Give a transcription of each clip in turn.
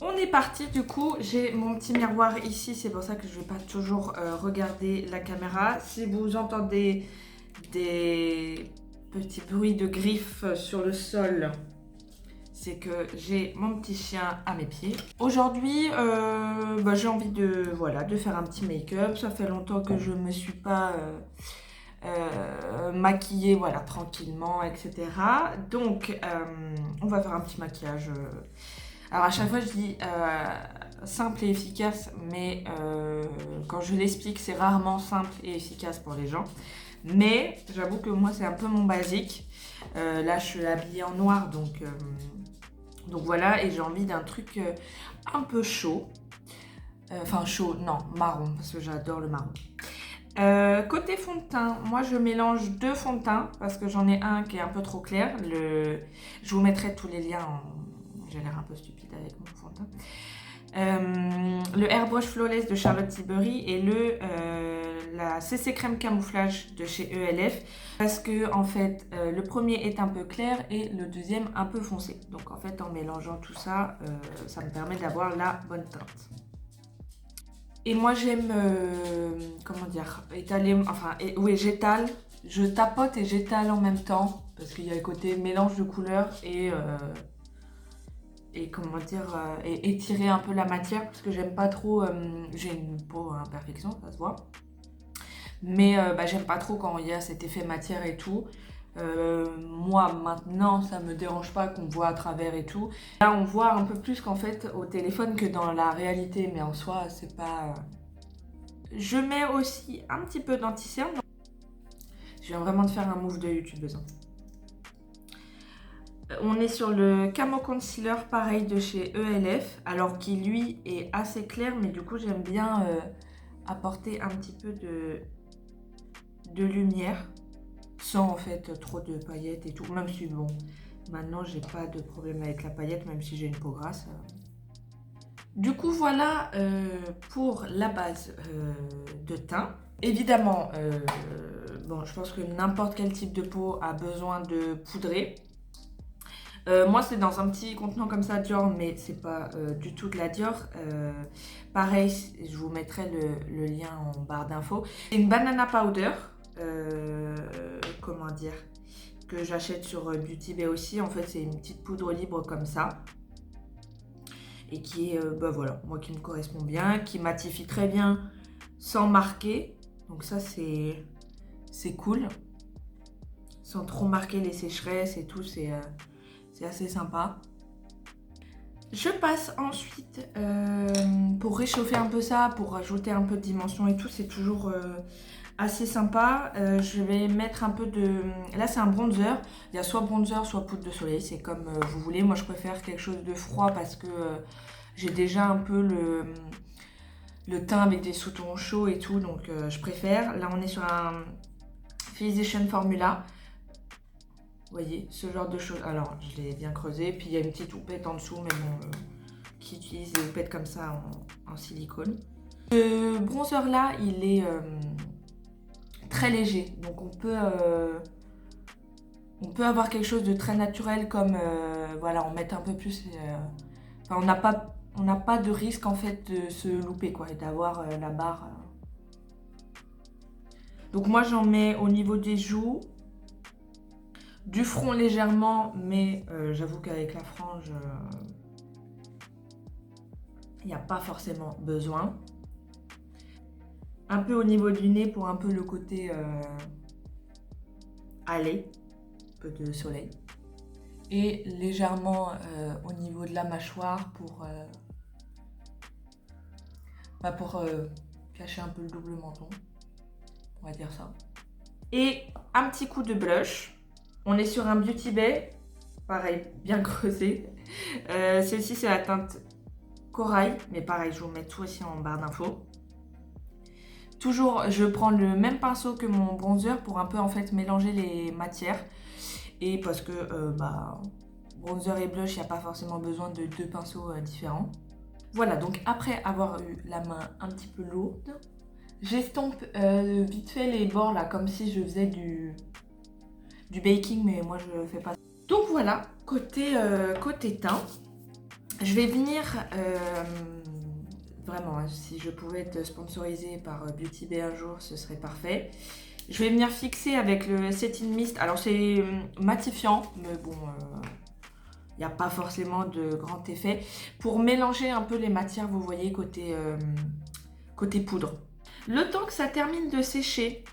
On est parti, du coup, j'ai mon petit miroir ici, c'est pour ça que je ne vais pas toujours regarder la caméra. Si vous entendez des petits bruits de griffes sur le sol, c'est que j'ai mon petit chien à mes pieds. Aujourd'hui, j'ai envie de, voilà, de faire un petit make-up. Ça fait longtemps que je ne me suis pas maquillée, voilà, tranquillement, etc. Donc, on va faire un petit maquillage. Alors à chaque fois je dis simple et efficace, mais quand je l'explique c'est rarement simple et efficace pour les gens. Mais j'avoue que moi c'est un peu mon basique. Là je suis habillée en noir donc voilà, et j'ai envie d'un truc un peu chaud. Enfin chaud, non, marron, parce que j'adore le marron. Côté fond de teint, moi je mélange deux fonds de teint parce que j'en ai un qui est un peu trop clair. Je vous mettrai tous les liens J'ai l'air un peu stupide avec mon fond de teint. Le Airbrush Flawless de Charlotte Tilbury et la CC Crème Camouflage de chez ELF, parce que en fait le premier est un peu clair et le deuxième un peu foncé. Donc en fait en mélangeant tout ça, ça me permet d'avoir la bonne teinte. Et moi j'aime, comment dire, étaler, enfin, oui, j'étale, je tapote et j'étale en même temps, parce qu'il y a le côté mélange de couleurs et comment dire, et étirer un peu la matière, parce que j'aime pas trop, j'ai une peau à imperfection, ça se voit, mais j'aime pas trop quand il y a cet effet matière et tout. Moi maintenant ça me dérange pas qu'on voit à travers et tout. Là on voit un peu plus qu'en fait au téléphone que dans la réalité, mais en soi c'est pas... Je mets aussi un petit peu d'anti-cerne. Je viens vraiment de faire un move de youtubeuse. On est sur le Camo Concealer pareil de chez ELF, alors qui lui est assez clair, mais du coup j'aime bien apporter un petit peu de lumière sans en fait trop de paillettes et tout, même si bon, maintenant j'ai pas de problème avec la paillette, même si j'ai une peau grasse. Du coup voilà pour la base de teint. Évidemment, bon, je pense que n'importe quel type de peau a besoin de poudrer. Moi c'est dans un petit contenant comme ça Dior, mais c'est pas du tout de la Dior. Pareil, je vous mettrai le lien en barre d'infos. C'est une banana powder, comment dire, que j'achète sur Beauty Bay aussi. En fait c'est une petite poudre libre comme ça. Et qui est, voilà, moi qui me correspond bien, qui matifie très bien sans marquer. Donc ça c'est cool. Sans trop marquer les sécheresses et tout, c'est assez sympa. Je passe ensuite pour réchauffer un peu ça, pour rajouter un peu de dimension et tout, c'est toujours assez sympa. Je vais mettre un peu de... Là c'est un bronzer, il y a soit bronzer soit poudre de soleil, c'est comme vous voulez. Moi je préfère quelque chose de froid parce que j'ai déjà un peu le teint avec des sous-tons chauds et tout, donc je préfère. Là on est sur un Physician Formula. Vous voyez, ce genre de choses. Alors, je l'ai bien creusé. Puis, il y a une petite houppette en dessous, mais bon, qui utilise des houpettes comme ça en silicone. Ce bronzer-là, il est très léger. Donc, on peut avoir quelque chose de très naturel comme, voilà, on met un peu plus... Enfin, on n'a pas de risque, en fait, de se louper, quoi, et d'avoir la barre. Donc, moi, j'en mets au niveau des joues. Du front légèrement, mais j'avoue qu'avec la frange, il n'y a pas forcément besoin. Un peu au niveau du nez pour un peu le côté allée, un peu de soleil. Et légèrement au niveau de la mâchoire pour cacher un peu le double menton, on va dire ça. Et un petit coup de blush. On est sur un Beauty Bay, pareil, bien creusé. Celle-ci, c'est la teinte corail, mais pareil, je vous mets tout aussi en barre d'infos. Toujours, je prends le même pinceau que mon bronzer pour un peu en fait mélanger les matières. Et parce que bronzer et blush, il n'y a pas forcément besoin de deux pinceaux différents. Voilà, donc après avoir eu la main un petit peu lourde, j'estompe vite fait les bords là, comme si je faisais du baking, mais moi je le fais pas. Donc voilà, côté teint. Je vais venir, vraiment, hein, si je pouvais être sponsorisée par Beauty Bay un jour, ce serait parfait. Je vais venir fixer avec le Setting Mist. Alors c'est matifiant, mais bon, il n'y a pas forcément de grand effet. Pour mélanger un peu les matières, vous voyez, côté poudre. Le temps que ça termine de sécher,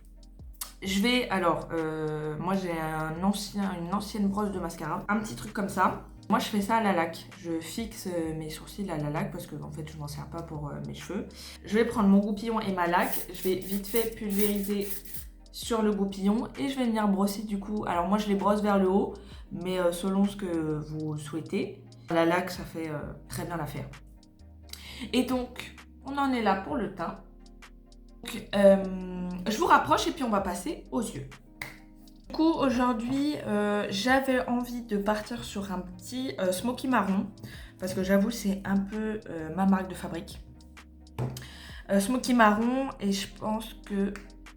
je vais, alors, moi j'ai une ancienne brosse de mascara, un petit truc comme ça. Moi je fais ça à la laque, je fixe mes sourcils à la laque parce que en fait je m'en sers pas pour mes cheveux. Je vais prendre mon goupillon et ma laque, je vais vite fait pulvériser sur le goupillon et je vais venir brosser du coup. Alors moi je les brosse vers le haut, mais selon ce que vous souhaitez. La laque ça fait très bien l'affaire. Et donc on en est là pour le teint. Donc, je vous rapproche et puis on va passer aux yeux. Du coup, aujourd'hui, j'avais envie de partir sur un petit smoky marron parce que j'avoue, c'est un peu ma marque de fabrique. Smoky marron et je pense que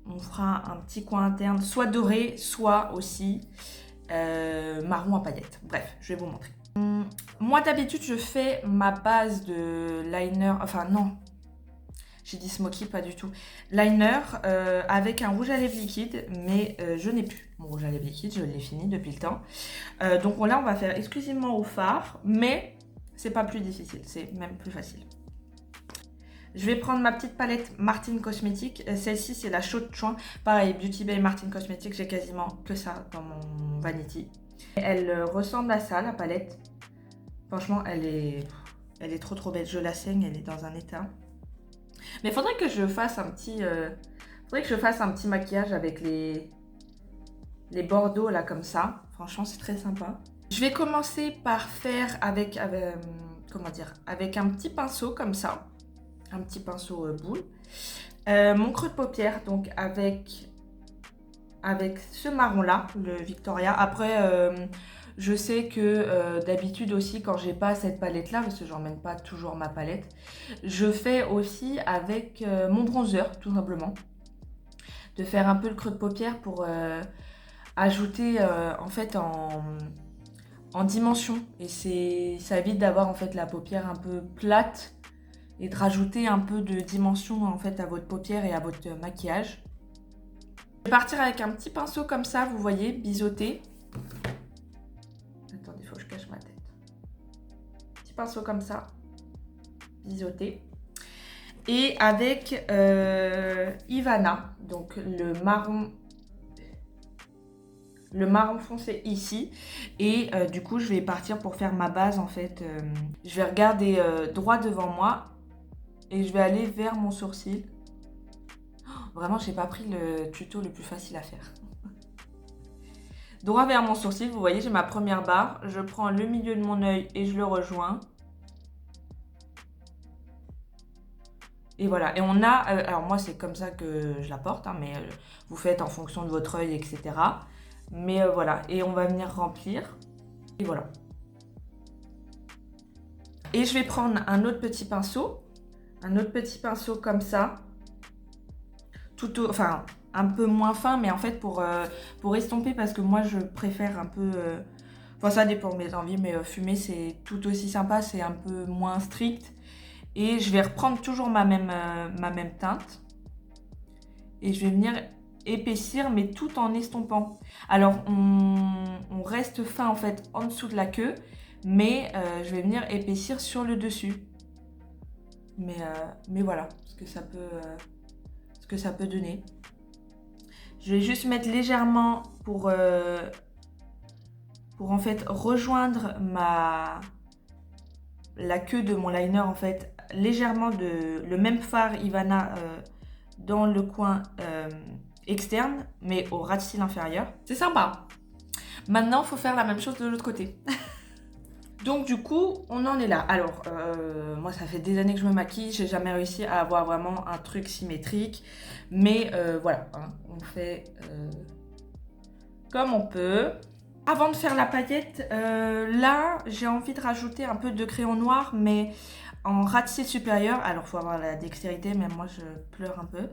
on fera un petit coin interne, soit doré, soit aussi marron à paillettes. Bref, je vais vous montrer. Moi, d'habitude, je fais ma base de liner, enfin non. J'ai dit smoky, pas du tout. Liner avec un rouge à lèvres liquide, mais je n'ai plus mon rouge à lèvres liquide, je l'ai fini depuis le temps. Donc là, on va faire exclusivement au fard, mais c'est pas plus difficile, c'est même plus facile. Je vais prendre ma petite palette Martin Cosmetics. Celle-ci, c'est la chaude chouin. Pareil, Beauty Bay Martin Cosmetics, j'ai quasiment que ça dans mon vanity. Elle ressemble à ça, la palette. Franchement, elle est trop belle. Je la saigne, elle est dans un état. Mais il faudrait que je fasse un petit maquillage avec les bordeaux là comme ça. Franchement, c'est très sympa. Je vais commencer par faire avec un petit pinceau comme ça. Un petit pinceau boule. Mon creux de paupière, donc avec ce marron là, le Victoria. Après, je sais que d'habitude aussi, quand j'ai pas cette palette là, parce que j'emmène pas toujours ma palette, je fais aussi avec mon bronzer, tout simplement. De faire un peu le creux de paupière pour ajouter en fait en dimension. Et ça évite d'avoir en fait la paupière un peu plate et de rajouter un peu de dimension en fait à votre paupière et à votre maquillage. Je vais partir avec un petit pinceau comme ça, vous voyez, biseauté. Attendez, il faut que je cache ma tête. Petit pinceau comme ça, biseauté. Et avec Ivana, donc le marron foncé ici. Et du coup, je vais partir pour faire ma base en fait. Je vais regarder droit devant moi et je vais aller vers mon sourcil. Vraiment, j'ai pas pris le tuto le plus facile à faire. Droit vers mon sourcil, vous voyez, j'ai ma première barre. Je prends le milieu de mon œil et je le rejoins. Et voilà. Et on a... alors moi, c'est comme ça que je la porte, hein, mais vous faites en fonction de votre œil, etc. Mais voilà. Et on va venir remplir. Et voilà. Et je vais prendre un autre petit pinceau. Un autre petit pinceau comme ça. Enfin, un peu moins fin, mais en fait pour estomper, parce que moi je préfère un peu... Enfin, ça dépend de mes envies, mais fumer c'est tout aussi sympa, c'est un peu moins strict. Et je vais reprendre toujours ma même teinte. Et je vais venir épaissir, mais tout en estompant. Alors, on reste fin en fait en dessous de la queue, mais je vais venir épaissir sur le dessus. Mais voilà, ce que ça peut donner. Je vais juste mettre légèrement pour en fait rejoindre la queue de mon liner en fait, légèrement le même fard Ivana dans le coin externe, mais au ras de cils inférieur. C'est sympa. Maintenant, il faut faire la même chose de l'autre côté. Donc du coup, on en est là. Alors, moi, ça fait des années que je me maquille. J'ai jamais réussi à avoir vraiment un truc symétrique. Mais voilà, hein, on fait comme on peut. Avant de faire la paillette, là, j'ai envie de rajouter un peu de crayon noir, mais en ras de cils supérieur. Alors, il faut avoir la dextérité, même moi, je pleure un peu.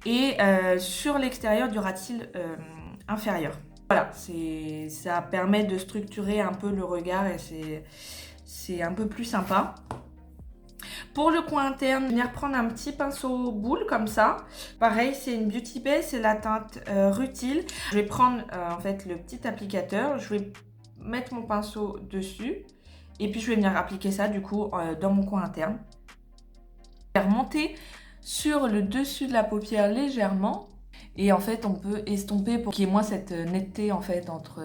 Et sur l'extérieur du ras de cils inférieur. Voilà, ça permet de structurer un peu le regard et c'est un peu plus sympa. Pour le coin interne, je vais venir prendre un petit pinceau boule comme ça. Pareil, c'est une Beauty Bay, c'est la teinte Rutile. Je vais prendre en fait le petit applicateur, je vais mettre mon pinceau dessus et puis je vais venir appliquer ça du coup dans mon coin interne. Je vais remonter sur le dessus de la paupière légèrement et en fait on peut estomper pour qu'il y ait moins cette netteté en fait entre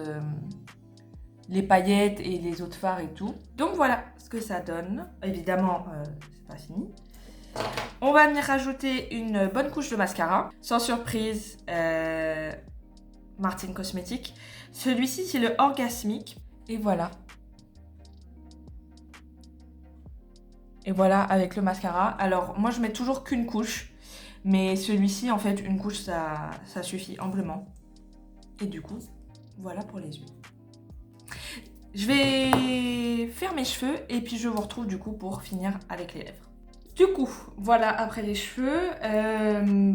les paillettes et les autres fards et tout. Donc voilà ce que ça donne. Évidemment, c'est pas fini. On va venir rajouter une bonne couche de mascara. Sans surprise, Martine Cosmetics. Celui-ci, c'est le Orgasmic. Et voilà. Et voilà avec le mascara. Alors, moi, je mets toujours qu'une couche. Mais celui-ci, en fait, une couche, ça suffit amplement. Et du coup, voilà pour les yeux. Je vais faire mes cheveux et puis je vous retrouve du coup pour finir avec les lèvres. Du coup, voilà après les cheveux.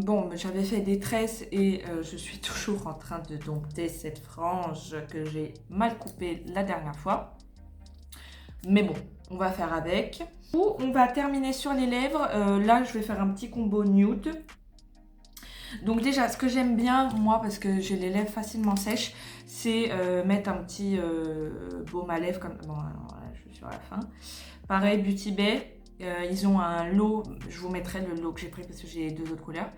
Bon, j'avais fait des tresses et je suis toujours en train de dompter cette frange que j'ai mal coupée la dernière fois. Mais bon, on va faire avec. On va terminer sur les lèvres. Là, je vais faire un petit combo nude. Donc déjà, ce que j'aime bien, moi, parce que j'ai les lèvres facilement sèches, c'est mettre un petit baume à lèvres comme... Bon, alors là, je suis sur la fin. Pareil, Beauty Bay, ils ont un lot, je vous mettrai le lot que j'ai pris parce que j'ai 2 autres couleurs.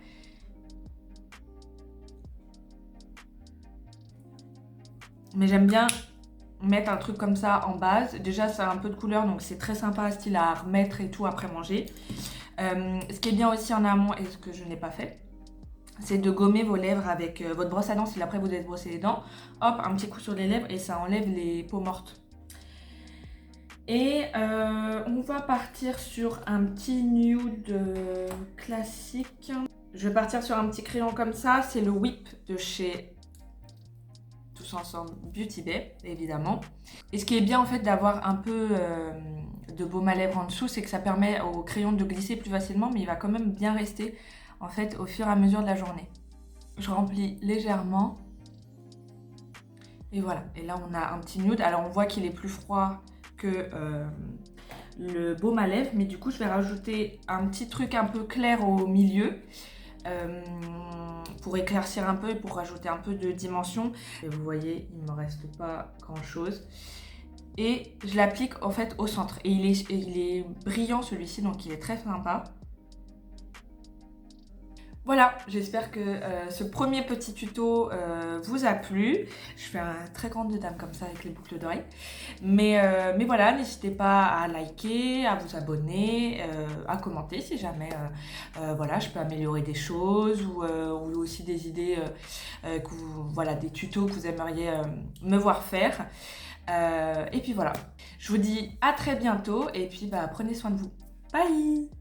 Mais j'aime bien mettre un truc comme ça en base. Déjà, ça a un peu de couleur, donc c'est très sympa, style à remettre et tout après manger. Ce qui est bien aussi en amont, et ce que je n'ai pas fait, c'est de gommer vos lèvres avec votre brosse à dents. Si après vous êtes brossé les dents, hop, un petit coup sur les lèvres et ça enlève les peaux mortes. Et on va partir sur un petit nude classique. Je vais partir sur un petit crayon comme ça. C'est le Whip de chez Tous Ensemble Beauty Bay, évidemment. Et ce qui est bien en fait d'avoir un peu de baume à lèvres en dessous, c'est que ça permet au crayon de glisser plus facilement, mais il va quand même bien rester en fait au fur et à mesure de la journée. Je remplis légèrement et voilà, et là on a un petit nude. Alors on voit qu'il est plus froid que le baume à lèvres, mais du coup je vais rajouter un petit truc un peu clair au milieu pour éclaircir un peu et pour rajouter un peu de dimension. Et vous voyez, il ne me reste pas grand chose. Et je l'applique en fait au centre et il est brillant celui-ci, donc il est très sympa. Voilà, j'espère que ce premier petit tuto vous a plu. Je fais un très grande dame comme ça avec les boucles d'oreilles. Mais voilà, n'hésitez pas à liker, à vous abonner, à commenter si jamais voilà, je peux améliorer des choses ou aussi des idées, voilà, des tutos que vous aimeriez me voir faire. Et puis voilà, je vous dis à très bientôt et puis prenez soin de vous. Bye!